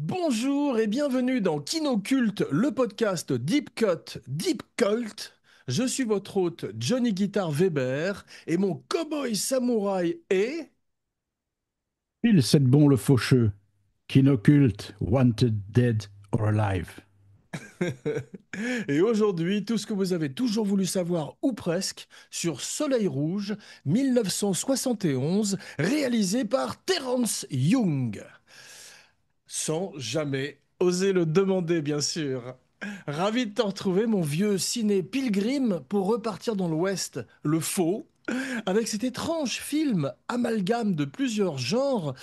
Bonjour et bienvenue dans Kino Culte, le podcast Deep Cut, Deep Cult. Je suis votre hôte Johnny Guitar Weber et mon cowboy samouraï est... Il c'est bon le faucheux, qu'inocculte, wanted dead or alive. Et aujourd'hui, tout ce que vous avez toujours voulu savoir, ou presque, sur Soleil Rouge, 1971, réalisé par Terence Young. Sans jamais oser le demander, bien sûr. Ravi de te retrouver, mon vieux ciné pilgrim, pour repartir dans l'Ouest, le faux, avec cet étrange film amalgame de plusieurs genres,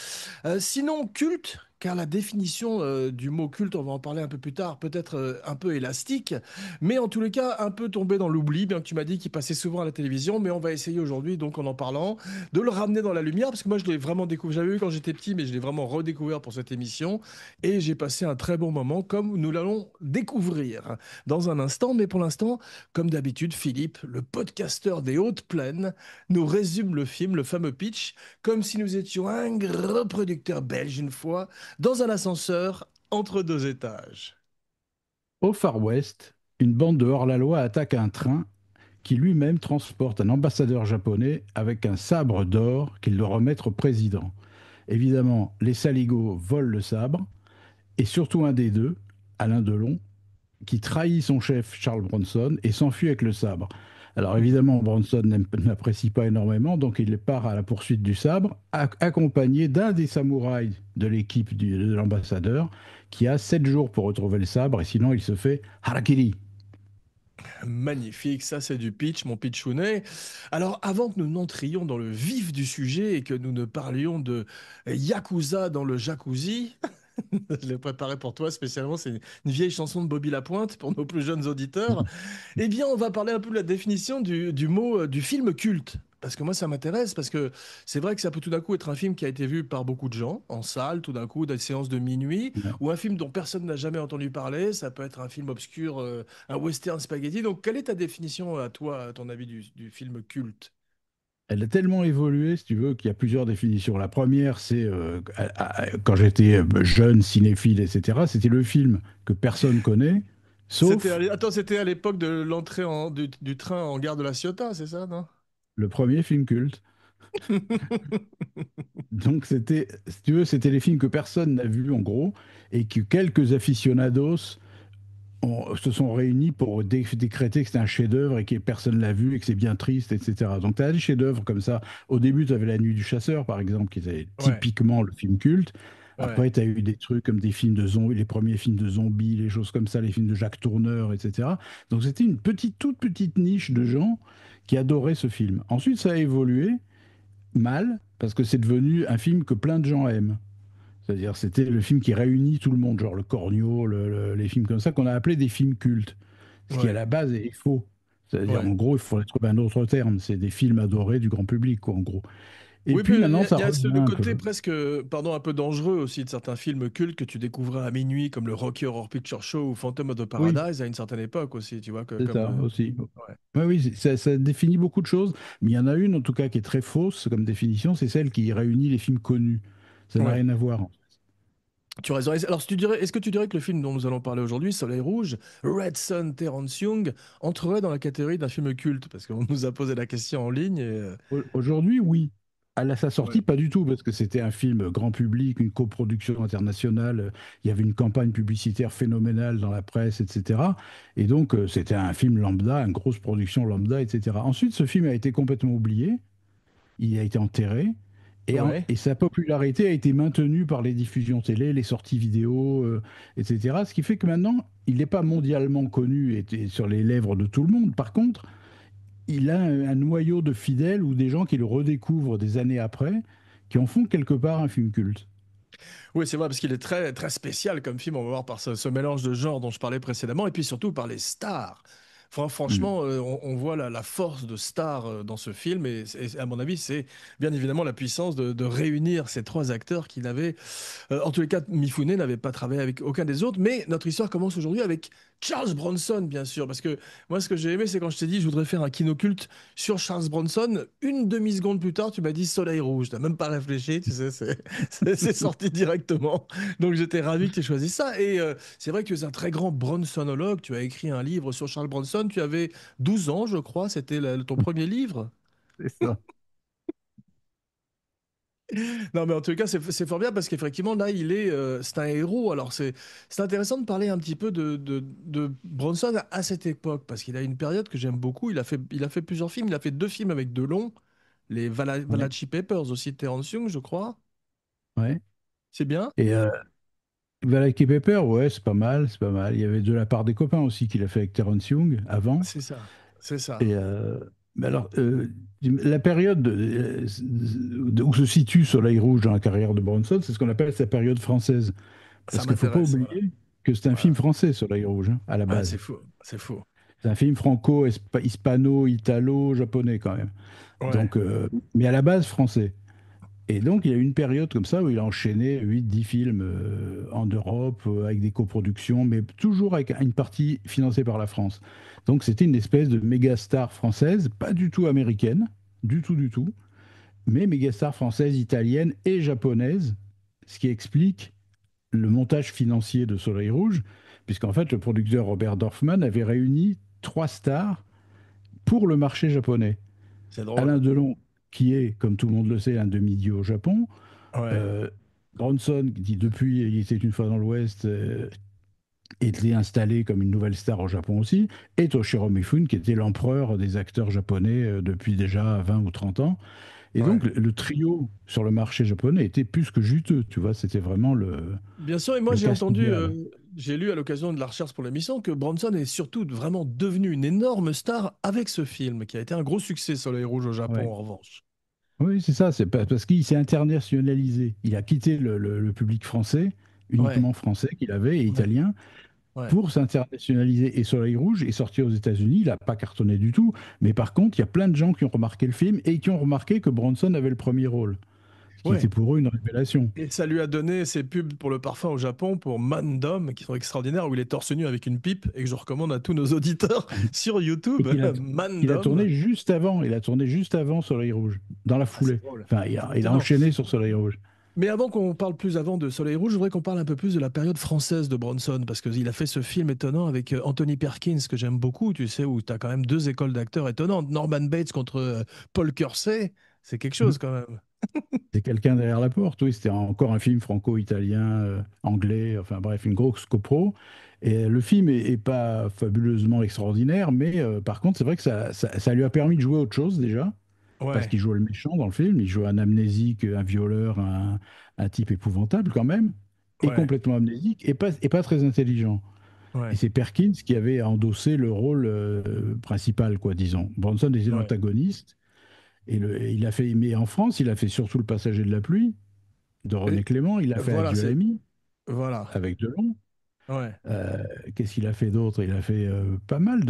sinon culte, car la définition du mot culte, on va en parler un peu plus tard, peut-être un peu élastique, mais en tous les cas un peu tombé dans l'oubli, bien que tu m'as dit qu'il passait souvent à la télévision, mais on va essayer aujourd'hui, donc en parlant, de le ramener dans la lumière, parce que moi je l'ai vraiment découvert, j'avais vu quand j'étais petit, mais je l'ai vraiment redécouvert pour cette émission, et j'ai passé un très bon moment, comme nous l'allons découvrir dans un instant, mais pour l'instant, comme d'habitude, Philippe, le podcasteur des Hautes Plaines, nous résume le film, le fameux pitch, comme si nous étions un gros producteur belge une fois, dans un ascenseur entre deux étages. Au Far West, une bande de hors-la-loi attaque un train qui lui-même transporte un ambassadeur japonais avec un sabre d'or qu'il doit remettre au président. Évidemment, les saligots volent le sabre, et surtout un des deux, Alain Delon, qui trahit son chef Charles Bronson et s'enfuit avec le sabre. Alors évidemment, Bronson n'apprécie pas énormément, donc il part à la poursuite du sabre, accompagné d'un des samouraïs de l'équipe de l'ambassadeur, qui a 7 jours pour retrouver le sabre, et sinon il se fait harakiri. Magnifique, ça c'est du pitch, mon pitchounet. Alors avant que nous n'entrions dans le vif du sujet et que nous ne parlions de Yakuza dans le jacuzzi, je l'ai préparé pour toi spécialement, c'est une vieille chanson de Bobby Lapointe pour nos plus jeunes auditeurs. Eh bien, on va parler un peu de la définition du mot du film culte. Parce que moi, ça m'intéresse, parce que c'est vrai que ça peut tout d'un coup être un film qui a été vu par beaucoup de gens, en salle, tout d'un coup, dans des séances de minuit, Ouais. ou un film dont personne n'a jamais entendu parler, ça peut être un film obscur, un western spaghetti. Donc, quelle est ta définition à toi, à ton avis, du film culte? Elle a tellement évolué, si tu veux, qu'il y a plusieurs définitions. La première, c'est quand j'étais jeune, cinéphile, etc., c'était le film que personne connaît, sauf Attends, c'était à l'époque de l'entrée du train en gare de la Ciotat, c'est ça, non? le premier film culte. Donc c'était, si tu veux, c'était les films que personne n'a vus en gros, et que quelques aficionados se sont réunis pour décréter que c'était un chef-d'œuvre et que personne l'a vu et que c'est bien triste, etc. Donc tu as des chefs-d'œuvre comme ça. Au début, tu avais La Nuit du Chasseur, par exemple, qui était Ouais, typiquement le film culte. ouais. Après, tu as eu des trucs comme des films de zombies, les premiers films de zombies, les choses comme ça, les films de Jacques Tourneur, etc. Donc c'était une petite, toute petite niche de gens qui adoraient ce film. Ensuite, ça a évolué mal, parce que c'est devenu un film que plein de gens aiment. C'est-à-dire, c'était le film qui réunit tout le monde, genre le Cornio, les films comme ça, qu'on a appelé des films cultes. Ce qui, à Ouais, la base, est faux. C'est-à-dire, ouais. en gros, il faudrait trouver un autre terme. C'est des films adorés du grand public, quoi, en gros. Et Oui, puis puis maintenant, ça il y a revient le un côté peu. presque, pardon, un peu dangereux aussi de certains films cultes que tu découvrais à minuit, comme le Rocky Horror Picture Show ou Phantom of the Oui, Paradise à une certaine époque aussi, tu vois, c'est comme... ça aussi. ouais. Oui, oui, ça définit beaucoup de choses, mais il y en a une, en tout cas, qui est très fausse comme définition, c'est celle qui réunit les films connus. Ça n'a Ouais. rien à voir. Tu as raison. Alors, si tu dirais, est-ce que tu dirais que le film dont nous allons parler aujourd'hui, Soleil Rouge, Red Son, Terrence Young, entrerait dans la catégorie d'un film culte? Parce qu'on nous a posé la question en ligne et... Aujourd'hui, oui. À sa sortie, ouais. pas du tout, parce que c'était un film grand public, une coproduction internationale. Il y avait une campagne publicitaire phénoménale dans la presse, etc. Et donc, c'était un film lambda, une grosse production lambda, etc. Ensuite, ce film a été complètement oublié. Il a été enterré. Ouais. Et sa popularité a été maintenue par les diffusions télé, les sorties vidéo, etc. Ce qui fait que maintenant, il n'est pas mondialement connu et sur les lèvres de tout le monde. Par contre, il a un noyau de fidèles ou des gens qui le redécouvrent des années après, qui en font quelque part un film culte. Oui, c'est vrai, parce qu'il est très, très spécial comme film, on va voir par ce mélange de genres dont je parlais précédemment, et puis surtout par les stars. Mm. Franchement, on voit la force de Star dans ce film et à mon avis, c'est bien évidemment la puissance de réunir ces trois acteurs qui n'avaient, en tous les cas, Mifune n'avait pas travaillé avec aucun des autres. Mais notre histoire commence aujourd'hui avec Charles Bronson, bien sûr, parce que moi, ce que j'ai aimé, c'est quand je t'ai dit, je voudrais faire un kinoculte sur Charles Bronson. Une demi-seconde plus tard, tu m'as dit Soleil Rouge. T'as même pas réfléchi, tu sais, c'est sorti directement. Donc j'étais ravi que tu aies choisi ça. Et c'est vrai que tu es un très grand Bronsonologue. Tu as écrit un livre sur Charles Bronson. Tu avais 12 ans, je crois. C'était ton premier livre. C'est ça. Non, mais en tout cas, c'est fort bien parce qu'effectivement, là, c'est un héros. Alors, c'est intéressant de parler un petit peu de Bronson à cette époque parce qu'il a une période que j'aime beaucoup. Il a fait plusieurs films. Il a fait deux films avec Delon, les Ouais, Valachi Papers aussi de Terence Young, je crois. ouais. C'est bien? Et Valaki Pepper, ouais, c'est pas mal, c'est pas mal. Il y avait De la part des copains aussi qu'il a fait avec Terence Young avant. C'est ça. C'est Et ça. mais alors, la période où se situe Soleil Rouge dans la carrière de Bronson, c'est ce qu'on appelle sa période française. Ça Parce qu'il ne faut pas m'intéresse. Ouais. oublier que c'est un film Voilà. français, Soleil Rouge, hein, à la Ah, c'est base. fou. C'est fou. C'est un film hispano-italo-japonais quand même. Ouais. Donc, mais à la base français. Et donc, il y a eu une période comme ça où il a enchaîné 8 10 films en Europe, avec des coproductions, mais toujours avec une partie financée par la France. Donc, c'était une espèce de méga star française, pas du tout américaine, du tout, du tout, mais méga star française, italienne et japonaise, ce qui explique le montage financier de Soleil Rouge, puisqu'en fait, le producteur Robert Dorfman avait réuni trois stars pour le marché japonais. C'est drôle. Alain Delon, qui est, comme tout le monde le sait, un demi-dieu au Japon. Ouais. Euh, Bronson, qui depuis Il était une fois dans l'Ouest, était installé comme une nouvelle star au Japon aussi, et Toshiro Mifune, qui était l'empereur des acteurs japonais depuis déjà 20 ou 30 ans. Et donc, Ouais. le trio sur le marché japonais était plus que juteux, tu vois, c'était vraiment Bien sûr, et moi le j'ai cast entendu, idéal. j'ai lu à l'occasion de la recherche pour l'émission que Bronson est surtout vraiment devenu une énorme star avec ce film, qui a été un gros succès, Soleil Rouge au Japon Ouais. en revanche. Oui, c'est ça, c'est parce qu'il s'est internationalisé. Il a quitté le public français, Ouais, uniquement français qu'il avait, et ouais, italien, ouais. pour s'internationaliser. Et Soleil Rouge est sorti aux États-Unis, il n'a pas cartonné du tout. Mais par contre, il y a plein de gens qui ont remarqué le film et qui ont remarqué que Bronson avait le premier rôle, ce qui était Ouais. pour eux une révélation. Et ça lui a donné ses pubs pour le parfum au Japon, pour Mandom, qui sont extraordinaires, où il est torse nu avec une pipe, et que je recommande à tous nos auditeurs sur Et YouTube. qu'il a Mandom. tourné juste avant, il a tourné juste avant Soleil Rouge, dans la Ah, c'est foulée. drôle. Enfin, C'est il a étonnant. enchaîné sur Soleil Rouge. Mais avant qu'on parle plus avant de Soleil Rouge, je voudrais qu'on parle un peu plus de la période française de Bronson, parce qu'il a fait ce film étonnant avec Anthony Perkins, que j'aime beaucoup, tu sais, où tu as quand même deux écoles d'acteurs étonnantes. Norman Bates contre Paul Kersey, c'est quelque chose quand même. C'est quelqu'un derrière la porte, oui, c'était encore un film franco-italien, anglais, enfin bref, une grosse copro. Et le film est pas fabuleusement extraordinaire, mais par contre, c'est vrai que ça lui a permis de jouer autre chose déjà, parce Ouais, qu'il jouait le méchant dans le film, il jouait un amnésique, un violeur, un type épouvantable quand même, et ouais, complètement amnésique, et pas très intelligent. Et ouais, c'est Perkins qui avait endossé le rôle principal, quoi, disons. Bronson était ouais. l'antagoniste, et il a fait, mais en France, il a fait surtout Le Passager de la pluie de René Et Clément. Il a fait voilà, Adieu l'ami voilà, avec Delon. ouais. Qu'est-ce qu'il a fait d'autre? Il a fait pas mal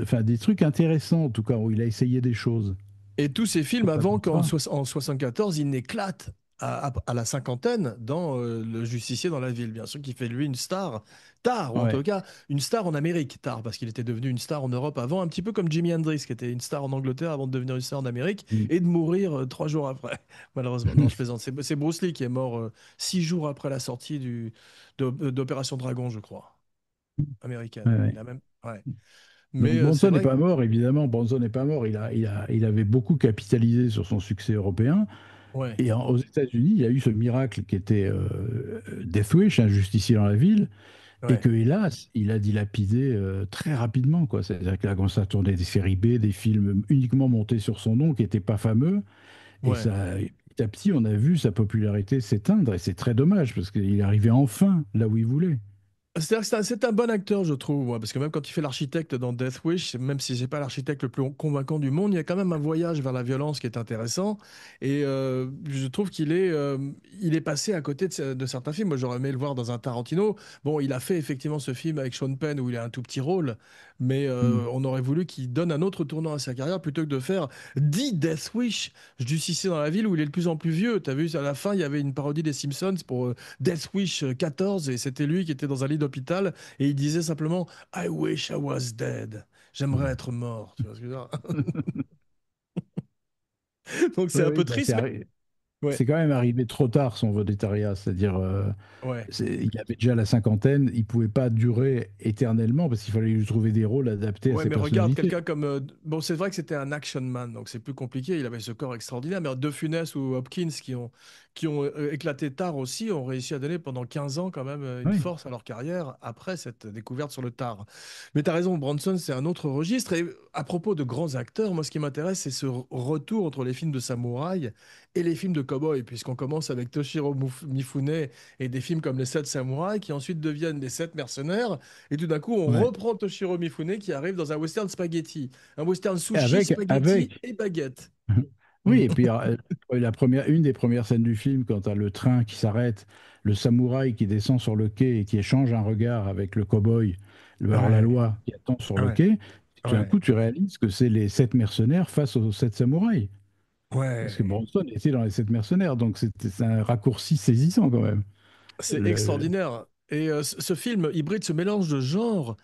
enfin, des trucs intéressants, en tout cas, où il a essayé des choses. Et tous ces films Comme avant qu'en Paquita. en 74, il n'éclate à la cinquantaine dans Le Justicier dans la ville, bien sûr, qui fait de lui une star, tard, ou en tout Ouais. cas une star en Amérique, tard, parce qu'il était devenu une star en Europe avant, un petit peu comme Jimi Hendrix, qui était une star en Angleterre avant de devenir une star en Amérique, Mm. et de mourir 3 jours après, malheureusement. Non, je plaisante. C'est Bruce Lee qui est mort 6 jours après la sortie d'Opération Dragon, je crois, Ouais, américaine. ouais. Il a même... Ouais. Donc Mais c'est Bronson n'est vrai pas mort, évidemment. Bronson n'est pas mort. Il avait beaucoup capitalisé sur son succès européen. ouais, Et aux États-Unis, il y a eu ce miracle qui était Death Wish, un justicier dans la ville, et ouais, que, hélas, il a dilapidé très rapidement, quoi. C'est-à-dire qu'il a commencé à tourner des séries B, des films uniquement montés sur son nom, qui n'étaient pas fameux. Et ouais. ça, petit à petit, on a vu sa popularité s'éteindre. Et c'est très dommage, parce qu'il arrivait enfin là où il voulait. C'est-à-dire que c'est un bon acteur, je trouve, moi, parce que même quand il fait l'architecte dans Death Wish, même si c'est pas l'architecte le plus convaincant du monde, il y a quand même un voyage vers la violence qui est intéressant. Et je trouve il est passé à côté de certains films. Moi, j'aurais aimé le voir dans un Tarantino. Bon, il a fait effectivement ce film avec Sean Penn où il a un tout petit rôle, mais Hmm. on aurait voulu qu'il donne un autre tournant à sa carrière plutôt que de faire 10 Death Wish. Je du Cissé dans la ville où il est le plus en plus vieux. T'as vu, à la fin, il y avait une parodie des Simpsons pour Death Wish 14 et c'était lui qui était dans un lit d'hôpital et il disait simplement I wish I was dead. J'aimerais être mort. Tu vois ce que je veux dire. Donc c'est Oui, un oui, peu bah, triste, mais ouais, c'est quand même arrivé trop tard son volontariat, c'est-à-dire ouais. il avait déjà la cinquantaine, il pouvait pas durer éternellement parce qu'il fallait lui trouver des rôles adaptés à Ouais, ses mais regarde, personnalités. quelqu'un comme. Bon, c'est vrai que c'était un action man, donc c'est plus compliqué. Il avait ce corps extraordinaire. Mais De Funès ou Hopkins, qui ont éclaté tard aussi, ont réussi à donner pendant 15 ans quand même une Oui, force à leur carrière après cette découverte sur le tard. Mais tu as raison, Bronson, c'est un autre registre. Et à propos de grands acteurs, moi, ce qui m'intéresse, c'est ce retour entre les films de samouraï et les films de cow-boy, puisqu'on commence avec Toshiro Mifune et des films comme Les Sept Samouraïs, qui ensuite deviennent Les Sept Mercenaires. Et tout d'un coup, on ouais. reprend Toshiro Mifune qui arrive dans un western spaghetti. Un western Et sushi, spaghetti avec, et baguette. oui, et puis une des premières scènes du film, quand tu as le train qui s'arrête, le samouraï qui descend sur le quai et qui échange un regard avec le cow-boy, le Ouais, hors-la-loi qui attend sur le ouais, quai, tout d'un ouais, coup, tu réalises que c'est les sept mercenaires face aux sept samouraïs. Parce que ouais. Bronson était dans les sept mercenaires, donc c'est un raccourci saisissant quand même. C'est Le- extraordinaire. Et ce film hybride, ce mélange de genres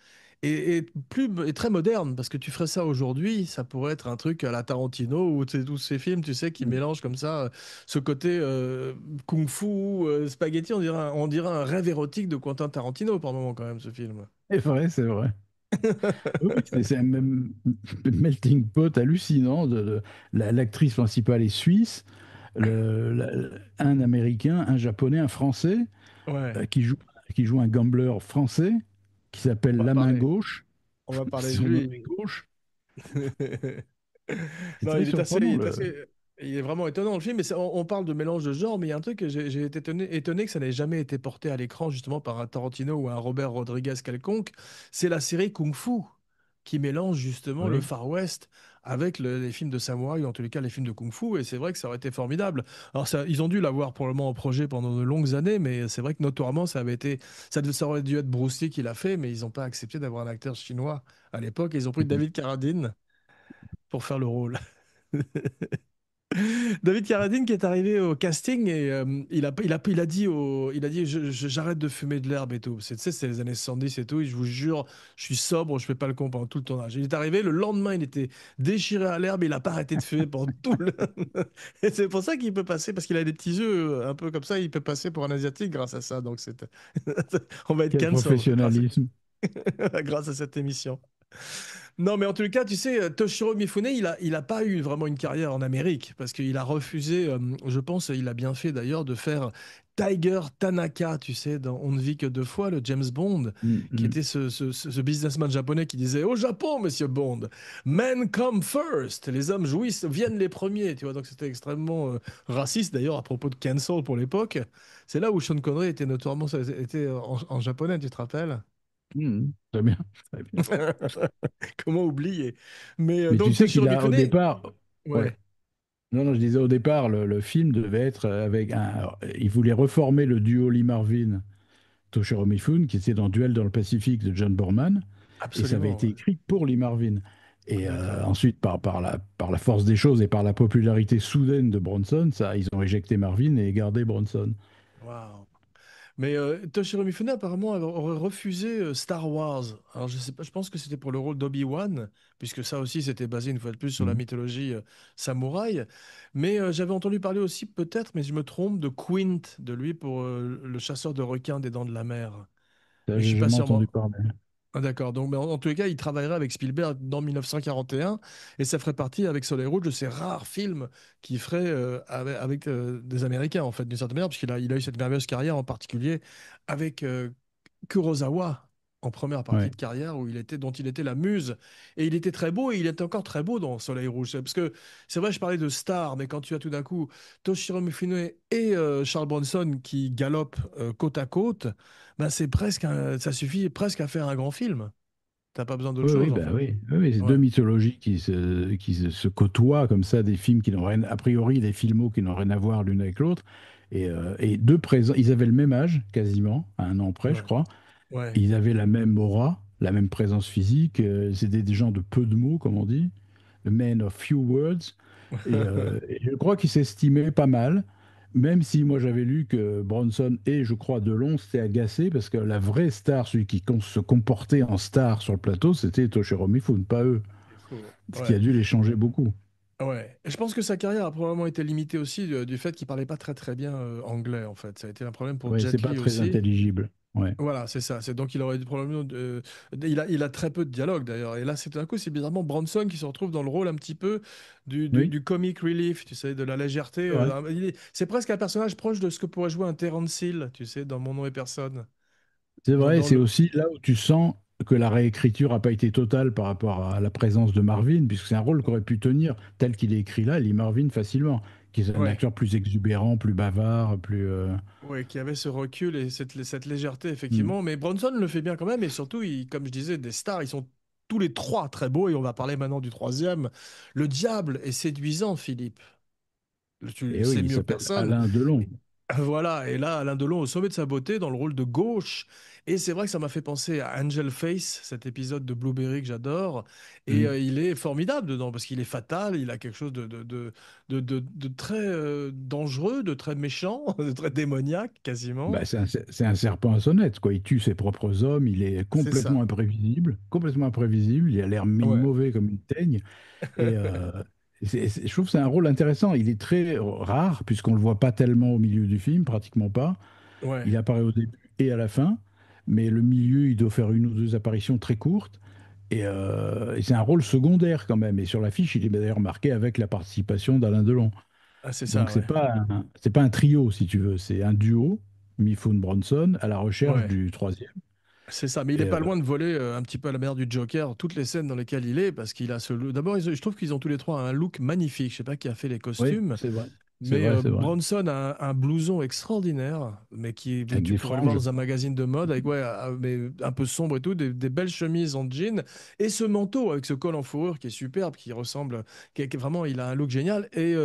est très moderne parce que tu ferais ça aujourd'hui, ça pourrait être un truc à la Tarantino ou tous ces films, tu sais, qui mélangent comme ça ce côté kung-fu, spaghetti, on dirait un rêve érotique de Quentin Tarantino par moment quand même, ce film. C'est vrai, c'est vrai. Oui, oui, c'est un melting pot hallucinant. L'actrice principale est suisse, un américain, un japonais, un français Ouais, euh, qui joue, qui joue un gambler français qui s'appelle on va La Main parler, Gauche. on va parler de Son nom lui. est gauche. C'est Non, très il est assez, il surprenant. est assez, il est vraiment étonnant le film. Mais on parle de mélange de genres, mais il y a un truc que j'ai été étonné que ça n'ait jamais été porté à l'écran justement par un Tarantino ou un Robert Rodriguez quelconque. C'est la série Kung Fu qui mélange justement le Oui. Far West avec les films de samouraï ou en tous les cas les films de Kung Fu. Et c'est vrai que ça aurait été formidable. Alors ça, ils ont dû l'avoir probablement en projet pendant de longues années, mais c'est vrai que notoirement ça aurait dû être Bruce Lee qui l'a fait, mais ils n'ont pas accepté d'avoir un acteur chinois à l'époque. Ils ont pris David Carradine pour faire le rôle. David Carradine qui est arrivé au casting et il a dit j'arrête de fumer de l'herbe et tout. Tu sais, c'est les années 70 et tout. Et je vous jure, je suis sobre, je fais pas le con pendant tout le tournage. Il est arrivé, le lendemain, il était déchiré à l'herbe, il a pas arrêté de fumer pendant tout le. Et c'est pour ça qu'il peut passer, parce qu'il a des petits yeux un peu comme ça, il peut passer pour un asiatique grâce à ça. Donc c'est, on va être Quel cancel professionnalisme. grâce à cette émission. Non, mais en tout cas, tu sais, Toshiro Mifune, il a pas eu vraiment une carrière en Amérique parce qu'il a refusé, je pense, et il a bien fait d'ailleurs, de faire Tiger Tanaka, tu sais, dans On ne vit que deux fois, le James Bond, Mm, qui mm. était ce businessman japonais qui disait au Japon, monsieur Bond, men come first, les hommes jouissent, viennent les premiers, tu vois, donc c'était extrêmement raciste d'ailleurs à propos de cancel pour l'époque. C'est là où Sean Connery était notoirement était en japonais, tu te rappelles? Mm, très bien, très bien. Comment oublier? Mais Mais tu donc sais Toshiro qu'il a au Mifune, départ, ouais. ouais, Non, non, je disais au départ, le film devait être avec un. Alors, il voulait reformer le duo Lee Marvin, Toshiro Mifune, qui était dans Duel dans le Pacifique de John Borman, et ça avait absolument. été Ouais. écrit pour Lee Marvin. Et D'accord. ensuite, par la force des choses et par la popularité soudaine de Bronson, ils ont éjecté Marvin et gardé Bronson. Waouh. Mais Toshiro Mifune apparemment aurait refusé Star Wars. Alors je sais pas, je pense que c'était pour le rôle d'Obi-Wan, puisque ça aussi c'était basé une fois de plus sur la Mhm. mythologie samouraï. Mais j'avais entendu parler aussi peut-être, mais je me trompe, de Quint, de lui pour le chasseur de requins des Dents de la Mer. Ça, Mais je j'ai suis pas jamais sûr. entendu parler. Ah, d'accord. Donc, mais en tous les cas, il travaillerait avec Spielberg dans 1941 et ça ferait partie avec Soleil Rouge de ces rares films qu'il ferait avec, des Américains, en fait, d'une certaine manière, parce qu'il a eu cette merveilleuse carrière en particulier avec Kurosawa. en première partie Ouais. de carrière dont il était la muse. Et il était très beau et il est encore très beau dans Soleil Rouge. Parce que c'est vrai, je parlais de stars, mais quand tu as tout d'un coup Toshiro Mifune et Charles Bronson qui galopent côte à côte, ben ça suffit presque à faire un grand film. T'as pas besoin d'autre Oui, oui, chose en bah fait. oui, oui, oui, c'est deux Ouais, mythologies se côtoient comme ça, des films qui n'ont rien, a priori, des filmos qui n'ont rien à voir l'une avec l'autre, et deux présents, ils avaient le même âge, quasiment, à un an près, je ouais, crois. ouais. Ils avaient la même aura, la même présence physique, c'était des gens de peu de mots, comme on dit, the man of few words, et je crois qu'ils s'estimaient pas mal, même si moi j'avais lu que Bronson et, je crois, Delon s'étaient agacés, parce que la vraie star, celui qui se comportait en star sur le plateau, c'était Toshiro Mifune, pas eux, C'est fou. ce qui a Ouais. dû les changer beaucoup. Ouais. Et je pense que sa carrière a probablement été limitée aussi du fait qu'il parlait pas très très bien anglais en fait. Ça a été un problème pour Ouais, c'est Jet pas Li très aussi. intelligible. Ouais. Voilà, c'est ça. C'est donc il aurait probablement il a très peu de dialogue d'ailleurs. Et là, c'est tout d'un coup, c'est bizarrement Bronson qui se retrouve dans le rôle un petit peu Oui, du comic relief, tu sais, de la légèreté. c'est vrai. C'est presque un personnage proche de ce que pourrait jouer un Terence Hill, tu sais, dans Mon nom et personne. C'est Dans, vrai, dans c'est le, aussi là où tu sens que la réécriture n'a pas été totale par rapport à la présence de Marvin, puisque c'est un rôle qu'aurait pu tenir tel qu'il est écrit là, Lee Marvin facilement, qui est un ouais, acteur plus exubérant, plus bavard, plus. ouais, qui avait ce recul et cette légèreté Hmm. effectivement. Mais Bronson le fait bien quand même. Et surtout, comme je disais, des stars, ils sont tous les trois très beaux. Et on va parler maintenant du troisième. Le diable est séduisant, Philippe. Tu le Et oui, sais il mieux que s'appelle personne. Alain Delon. Voilà, et là, Alain Delon au sommet de sa beauté dans le rôle de gauche. Et c'est vrai que ça m'a fait penser à Angel Face, cet épisode de Blueberry que j'adore. Et Hmm. il est formidable dedans parce qu'il est fatal, il a quelque chose de très dangereux, de très méchant, de très démoniaque quasiment. Bah, c'est un serpent à sonnette, quoi. Il tue ses propres hommes, il est C'est ça. complètement imprévisible, il a l'air Ouais, mauvais comme une teigne. Et je trouve que c'est un rôle intéressant. Il est très rare, puisqu'on ne le voit pas tellement au milieu du film, pratiquement pas. ouais. Il apparaît au début et à la fin, mais le milieu, il doit faire une ou deux apparitions très courtes. Et c'est un rôle secondaire quand même. Et sur l'affiche, il est d'ailleurs marqué avec la participation d'Alain Delon. Ah, c'est Donc ça, ouais. c'est pas un trio, si tu veux, c'est un duo, Miffun Bronson, à la recherche Ouais. du troisième. C'est ça, mais il est Et, pas loin de voler un petit peu à la manière du Joker, toutes les scènes dans lesquelles il est, parce qu'il a ce look. D'abord, je trouve qu'ils ont tous les trois un look magnifique. Je sais pas qui a fait les oui, costumes. c'est vrai, c'est Mais vrai, c'est vrai. Bronson a un blouson extraordinaire, mais Avec tu des pourrais le voir franges. dans un magazine de mode, avec ouais, mais un peu sombre et tout, des belles chemises en jean, et ce manteau avec ce col en fourrure qui est superbe, qui ressemble, vraiment, il a un look génial. Et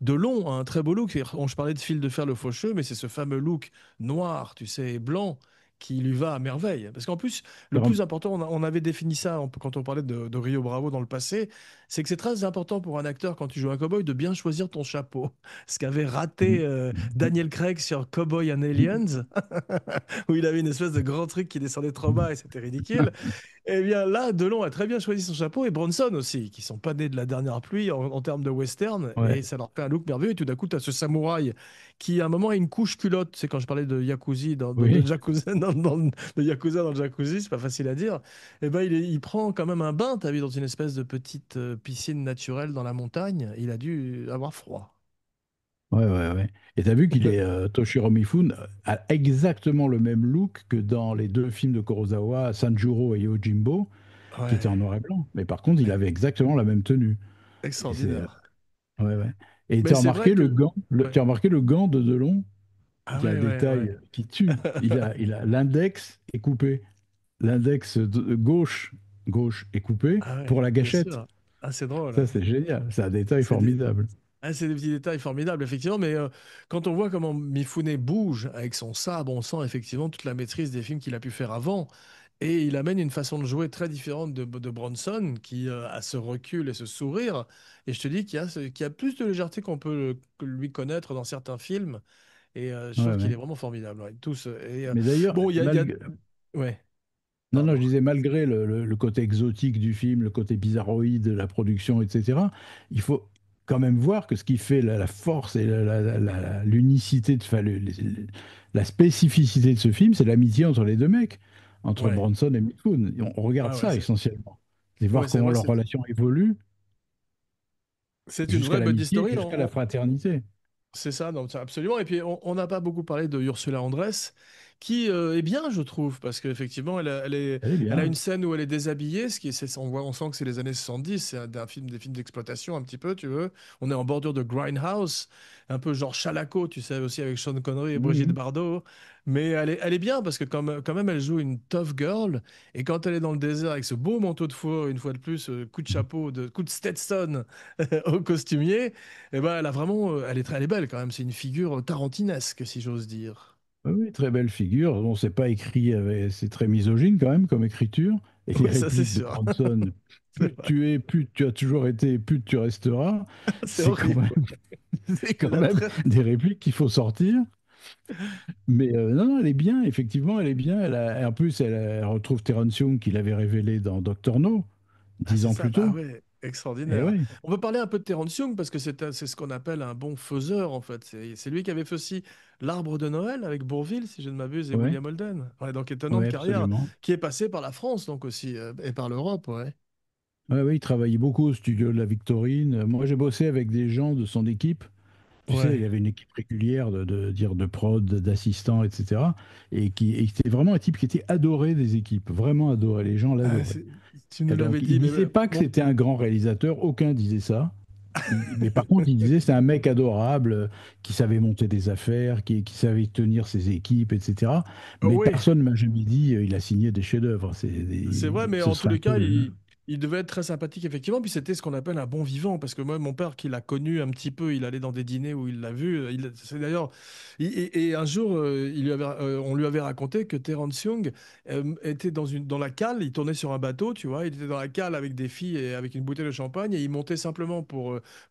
Delon a un très beau look. Je parlais de Fil de fer le faucheux, mais c'est ce fameux look noir, tu sais, et blanc, qui lui va à merveille. Parce qu'en plus, le plus important, on avait défini ça quand on parlait de Rio Bravo dans le passé, c'est que c'est très important pour un acteur quand tu joues un cowboy de bien choisir ton chapeau. Ce qu'avait raté Daniel Craig sur Cowboy and Aliens, où il avait une espèce de grand truc qui descendait trop bas et c'était ridicule. Eh bien là, Delon a très bien choisi son chapeau et Bronson aussi, qui sont pas nés de la dernière pluie en termes de western et Ouais. ça leur fait un look merveilleux. Et tout d'un coup, tu as ce samouraï qui à un moment a une couche culotte. C'est quand je parlais de Yakuza de Oui. Yakuza de Yakuza dans le jacuzzi, c'est pas facile à dire. Et ben il prend quand même un bain, t'as vu, dans une espèce de petite piscine naturelle dans la montagne. Il a dû avoir froid. Ouais, ouais, ouais. Et t'as vu qu'il est Toshiro Mifune a exactement le même look que dans les deux films de Kurosawa, Sanjuro et Yojimbo, qui étaient en Ouais, noir et blanc. Mais par contre, il avait exactement la même tenue. Et c'est extraordinaire. ouais, ouais. Et Mais tu as c'est vrai remarqué le que gant, ouais. tu as remarqué le gant de Delon Ah qui a ouais, des ouais, ouais. tailles qui tuent. Il a l'index est coupé, l'index gauche est coupé Ah ouais, pour la bien gâchette. sûr. Ah, c'est drôle. Ça, c'est génial. C'est un détail C'est des, formidable. c'est des petits détails formidables, effectivement. Mais quand on voit comment Mifune bouge avec son sabre, on sent effectivement toute la maîtrise des films qu'il a pu faire avant. Et il amène une façon de jouer très différente de Bronson, qui a ce recul et ce sourire. Et je te dis qu'il y a plus de légèreté qu'on peut lui connaître dans certains films. Et je Ouais, trouve qu'il ouais. est vraiment formidable. Ouais, tous. Mais d'ailleurs, Bon, ouais, non, non, je pardon. disais, malgré le côté exotique du film, le côté bizarroïde de la production, etc., il faut quand même voir que ce qui fait la force et l'unicité, enfin, la spécificité de ce film, c'est l'amitié entre les deux mecs, entre Ouais, Bronson et Mifune. Et on regarde ouais, ouais, ça essentiellement. C'est voir c'est comment vrai, leur relation évolue c'est une jusqu'à vraie buddy l'amitié, story. jusqu'à la fraternité. C'est ça, non, absolument. Et puis, on n'a pas beaucoup parlé de Ursula Andress, qui est bien, je trouve, parce qu'effectivement, Elle est elle a bien. une scène où elle est déshabillée, on voit, on sent que c'est les années 70, c'est des films d'exploitation un petit peu, tu veux. On est en bordure de Grindhouse, un peu genre Chalaco, tu sais, aussi avec Sean Connery et Brigitte Mhm. Bardot. Mais elle est bien parce que quand même, elle joue une tough girl. Et quand elle est dans le désert avec ce beau manteau de fourrure, une fois de plus, coup de chapeau, coup de Stetson au costumier, eh ben, elle a vraiment, elle est belle quand même. C'est une figure tarantinesque, si j'ose dire. Oui, oui, très belle figure. Bon, c'est pas écrit, c'est très misogyne quand même comme écriture. Et les Ouais, ça c'est répliques de sûr. Bronson, C'est plus vrai. tu es, plus tu as toujours été, plus tu resteras. C'est C'est quand horrible, même, quoi. c'est Elle quand la même traite. des répliques qu'il faut sortir. Mais non, non, elle est bien, effectivement, elle est bien. En plus, elle retrouve Terence Young qu'il avait révélé dans Doctor No, Ah, 10 c'est ans ça, plus bah tôt. ouais, Et extraordinaire. oui, On peut parler un peu de Terence Young parce que c'est ce qu'on appelle un bon faiseur, en fait. C'est lui qui avait fait aussi L'Arbre de Noël avec Bourvil, si je ne m'abuse, et ouais, William Holden. Ouais, donc étonnante ouais, carrière, absolument. qui est passée par la France, donc aussi, et par l'Europe, ouais. Ouais, ouais, il travaillait beaucoup au studio de la Victorine. Moi, j'ai bossé avec des gens de son équipe. Tu sais, il Ouais. y avait une équipe régulière de prod, d'assistants, etc. Et c'était vraiment un type qui était adoré des équipes, vraiment adoré. Les gens Ah, l'adoraient. tu nous Et donc, l'avais il dit, mais disait pas que c'était un grand réalisateur, aucun disait ça. Mais par contre, il disait c'est un mec adorable, qui savait monter des affaires, qui savait tenir ses équipes, etc. Mais oui. personne ne m'a jamais dit il a signé des chefs-d'œuvre. C'est vrai, mais Ce en tous serait un les peu. cas, il devait être très sympathique, effectivement. Puis c'était ce qu'on appelle un bon vivant, parce que moi, mon père, qui l'a connu un petit peu, il allait dans des dîners où il l'a vu. C'est d'ailleurs, et un jour, on lui avait raconté que Terence Young était dans la cale, il tournait sur un bateau, tu vois, il était dans la cale avec des filles et avec une bouteille de champagne, et il montait simplement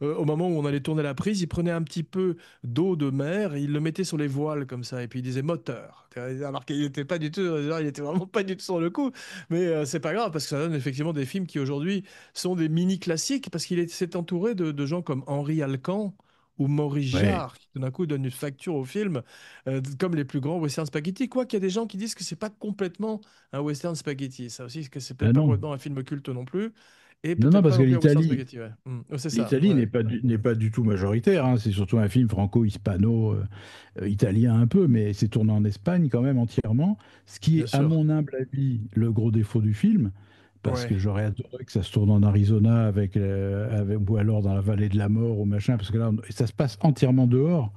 au moment où on allait tourner la prise, il prenait un petit peu d'eau de mer et il le mettait sur les voiles comme ça, et puis il disait moteur. Alors qu'il n'était pas du tout, il était vraiment pas du tout sur le coup. Mais c'est pas grave parce que ça donne effectivement des films qui aujourd'hui sont des mini classiques parce s'est entouré de gens comme Henri Alcan ou Maurice Ouais. Jarre qui tout d'un coup donnent une facture au film comme les plus grands western spaghetti. Quoi qu'il y a des gens qui disent que c'est pas complètement un western spaghetti. Ça aussi, que c'est peut-être Ah pas non. complètement un film culte non plus et Non, non, peut-être pas parce que non plus un western spaghetti. Ouais. C'est ça. l'Italie Ouais. n'est pas du tout majoritaire, hein. C'est surtout un film franco-hispano-italien un peu, mais c'est tourné en Espagne quand même entièrement. Ce qui Bien est, à sûr. mon humble avis, le gros défaut du film, parce Ouais. que j'aurais adoré que ça se tourne en Arizona ou alors dans la vallée de la mort ou machin, parce que là, ça se passe entièrement dehors,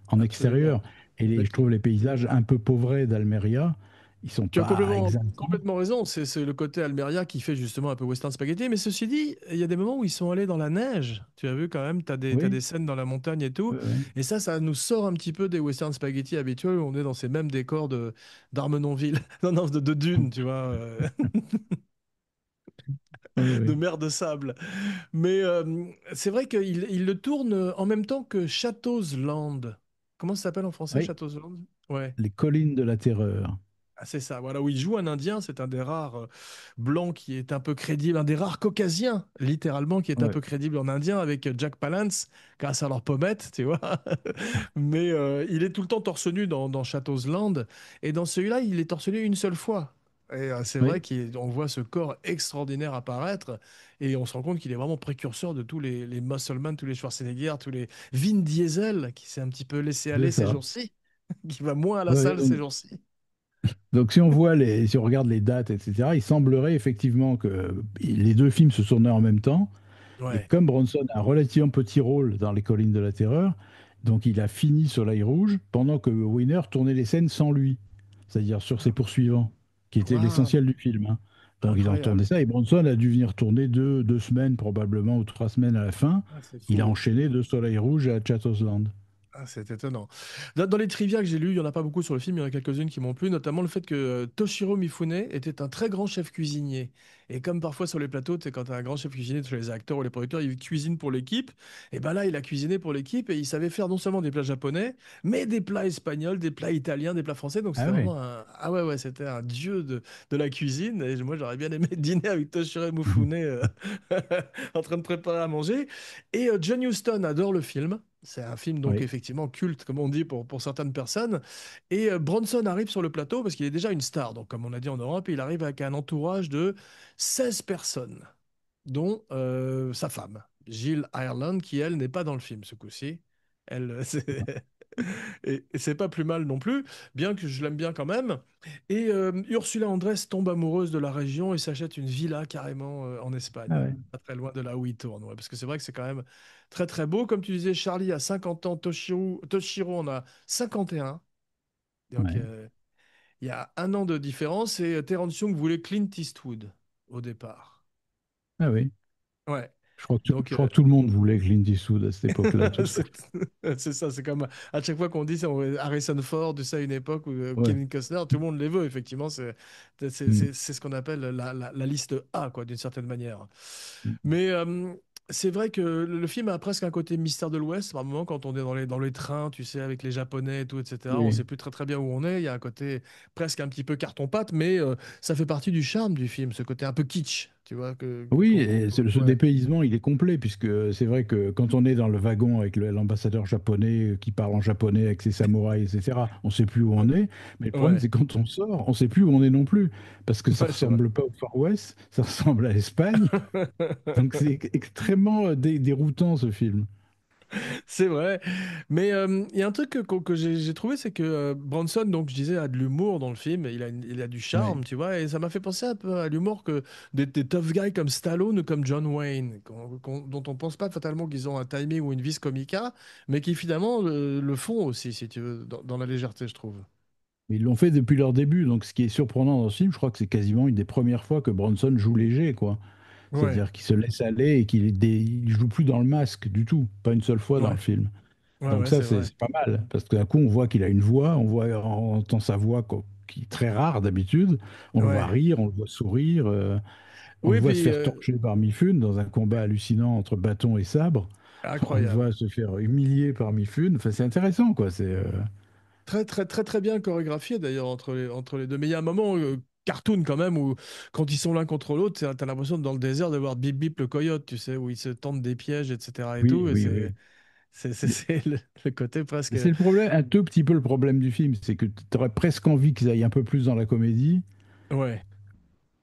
en Absolument. extérieur. Et Mais je trouve les paysages un peu pauvrés d'Almeria, ils sont tu as pas complètement, exaltants. complètement raison. C'est le côté Almeria qui fait justement un peu western spaghetti. Mais ceci dit, il y a des moments où ils sont allés dans la neige. Tu as vu quand même, t'as Oui, des scènes dans la montagne et tout. oui, oui. Et ça nous sort un petit peu des western spaghetti habituels où on est dans ces mêmes décors d'Armenonville. Non, non, de Dune, tu vois, Oui, de oui. mer de sable. Mais c'est vrai qu'il le tourne en même temps que Chateau's Land. Comment ça s'appelle en français, Oui, Chateau's Land? Ouais. les collines de la terreur. Ah, c'est ça, voilà, où il joue un Indien, c'est un des rares blancs qui est un peu crédible, un des rares Caucasiens, littéralement, qui est un Ouais. peu crédible en Indien avec Jack Palance, grâce à leur pommette, tu vois. Mais il est tout le temps torse nu dans Shadow's Land, et dans celui-là, il est torse nu une seule fois. Et c'est vrai Oui, qu'on voit ce corps extraordinaire apparaître, et on se rend compte qu'il est vraiment précurseur de tous les Muscleman, tous les Schwarzenegger, tous les Vin Diesel, qui s'est un petit peu laissé c'est aller ces ça. jours-ci, qui va moins à la Ouais, salle ces jours-ci. donc, si on regarde les dates, etc., il semblerait effectivement que les deux films se tournaient en même temps. Et Ouais. comme Bronson a un relativement petit rôle dans Les Collines de la Terreur, donc il a fini Soleil Rouge pendant que Winner tournait les scènes sans lui, c'est-à-dire sur ses poursuivants, qui était Waouh, l'essentiel du film, hein. Donc ils ont tourné incroyable. ça et Bronson a dû venir tourner 2 semaines probablement ou 3 semaines à la fin. Ah, c'est Il a fou. enchaîné de Soleil Rouge à Chateau's Land. Ah, c'est étonnant. Dans les trivia que j'ai lus, il n'y en a pas beaucoup sur le film, il y en a quelques-unes qui m'ont plu, notamment le fait que Toshiro Mifune était un très grand chef cuisinier. Et comme parfois sur les plateaux, tu sais, quand tu as un grand chef cuisinier, chez les acteurs ou les producteurs, ils cuisinent pour l'équipe. Et ben là, il a cuisiné pour l'équipe et il savait faire non seulement des plats japonais, mais des plats espagnols, des plats italiens, des plats français. Donc Ah c'était ouais. vraiment Ah ouais, ouais, c'était un dieu de la cuisine. Et moi, j'aurais bien aimé dîner avec Toshiro Mifune en train de préparer à manger. Et John Huston adore le film. C'est un film donc Oui, effectivement culte, comme on dit pour certaines personnes. Et Bronson arrive sur le plateau parce qu'il est déjà une star. Donc comme on a dit en Europe, il arrive avec un entourage de 16 personnes, dont sa femme, Jill Ireland, qui elle n'est pas dans le film ce coup-ci. Elle, Et c'est pas plus mal non plus, bien que je l'aime bien quand même. Et Ursula Andress tombe amoureuse de la région et s'achète une villa carrément en Ah Espagne, ouais, pas très loin de là où il tourne. Ouais, parce que c'est vrai que c'est quand même très très beau. Comme tu disais, Charlie a 50 ans, Toshiro en a 51. Donc ouais. il y a un an de différence et Terence Young voulait Clint Eastwood au départ. Ah oui. Ouais. Je Donc, crois que tout le monde voulait Clint Eastwood à cette époque-là, de toute c'est façon. c'est ça, c'est comme à chaque fois qu'on dit ça, Harrison Ford, tu sais, à une époque où Ouais. Kevin Costner, tout le monde les veut, effectivement, Mm. c'est ce qu'on appelle la liste A, quoi, d'une certaine manière. Mm. Mais c'est vrai que le film a presque un côté mystère de l'Ouest, par moment, quand on est dans les trains, tu sais, avec les Japonais et tout, etc. On Oui. sait plus très très bien où on est, il y a un côté presque un petit peu carton-pâte, mais ça fait partie du charme du film, ce côté un peu kitsch, tu vois, Oui, et ce ouais. dépaysement, il est complet, puisque c'est vrai que quand on est dans le wagon avec l'ambassadeur japonais qui parle en japonais avec ses samouraïs, etc., on ne sait plus où on est. Mais le problème, Ouais, c'est quand on sort, on ne sait plus où on est non plus, parce que ça ouais, c'est vrai. ressemble pas au Far West, ça ressemble à l'Espagne. Donc c'est extrêmement déroutant, ce film. C'est vrai. Mais il y a un truc que j'ai trouvé, c'est que Bronson, donc je disais, a de l'humour dans le film. Il a du Ouais. charme, tu vois. Et ça m'a fait penser un peu à l'humour que des tough guys comme Stallone ou comme John Wayne, dont on pense pas fatalement qu'ils ont un timing ou une vis comica, mais qui finalement le font aussi, si tu veux, dans la légèreté, je trouve. Mais ils l'ont fait depuis leur début, donc ce qui est surprenant dans ce film, je crois que c'est quasiment une des premières fois que Bronson joue léger, quoi. Ouais, C'est-à-dire qu'il se laisse aller et il joue plus dans le masque du tout, pas une seule fois dans le ouais, film. Donc ouais, ça, c'est vrai. c'est pas mal, parce que d'un coup, on voit qu'il a une voix, on entend sa voix qui est très rare d'habitude, on le voit Ouais. rire, on le voit sourire, on le Oui, voit se puis faire torcher par Mifune dans un combat hallucinant entre bâton et sabre, on le voit incroyable. se faire humilier par Mifune, enfin, c'est intéressant, quoi. Très, très, très, très bien chorégraphié d'ailleurs entre les deux. Mais il y a un moment cartoon quand même où quand ils sont l'un contre l'autre, t'as l'impression dans le désert de voir Bip Bip le coyote, tu sais, où ils se tentent des pièges, etc. et Oui, tout. Et oui, oui. c'est le côté presque. C'est le problème, un tout petit peu le problème du film, c'est que tu aurais presque envie qu'ils aillent un peu plus dans la comédie, Ouais,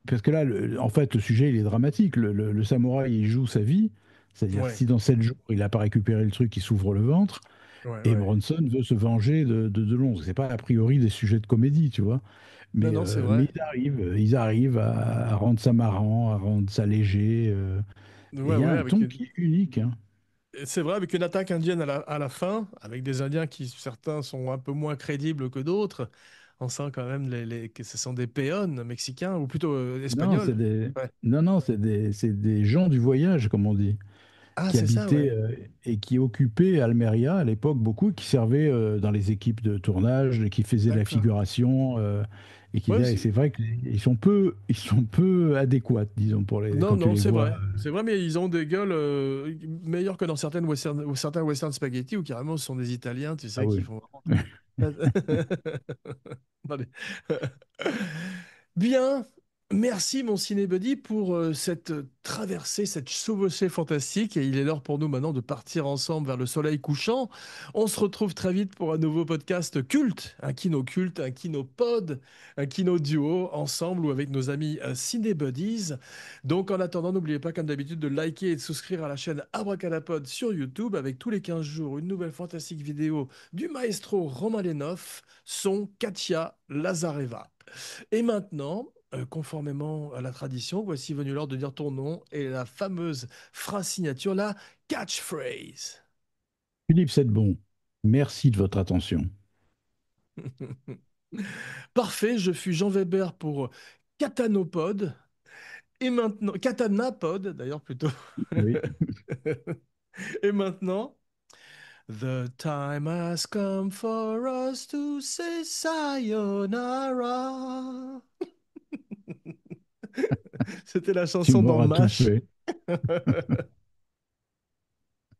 parce que là, en fait, le sujet, il est dramatique. Le samouraï, il joue sa vie, c'est-à-dire ouais, si dans 7 jours, il n'a pas récupéré le truc, il s'ouvre le ventre, ouais, et ouais. Bronson veut se venger de Londres. C'est pas a priori des sujets de comédie, tu vois. Non, non, c'est Mais vrai. ils arrivent à rendre ça marrant, à rendre ça léger. Et Ouais, il y a ouais, un ton qui est unique, hein. c'est vrai, avec une attaque indienne à la fin, avec des Indiens qui, certains, sont un peu moins crédibles que d'autres. On sent quand même que ce sont des péons mexicains, ou plutôt Non, espagnols. Ouais. non, c'est des gens du voyage, comme on dit, Ah, qui c'est ça, habitaient ouais. et qui occupaient Almeria à l'époque beaucoup, qui servaient dans les équipes de tournage, et qui faisaient la D'accord. figuration, et Ouais, et c'est vrai ils sont peu adéquats, disons, non, quand tu non, les c'est vois. vrai. C'est vrai, mais ils ont des gueules meilleures que dans certaines western, ou certains western spaghetti, où carrément ce sont des Italiens, tu Ah sais, qui oui. font vraiment. Attendez. Bien, merci mon cinébuddy pour cette traversée, cette chevauchée fantastique. Et il est l'heure pour nous maintenant de partir ensemble vers le soleil couchant. On se retrouve très vite pour un nouveau podcast culte, un kinopod, un kino duo, ensemble ou avec nos amis cinébuddies. Donc en attendant, n'oubliez pas comme d'habitude de liker et de souscrire à la chaîne Abracadapod sur YouTube avec tous les 15 jours une nouvelle fantastique vidéo du maestro Romain Lenov, son Katia Lazareva. Et maintenant, conformément à la tradition, voici venu l'heure de dire ton nom et la fameuse phrase signature, la catchphrase. Philippe Sedbon, merci de votre attention. Parfait, je fus Jean Weber pour Catanopod. Et maintenant, Catanapod d'ailleurs plutôt. Oui. Et maintenant, The time has come for us to say sayonara. C'était la Tu chanson dans m'auras tout MASH. fait.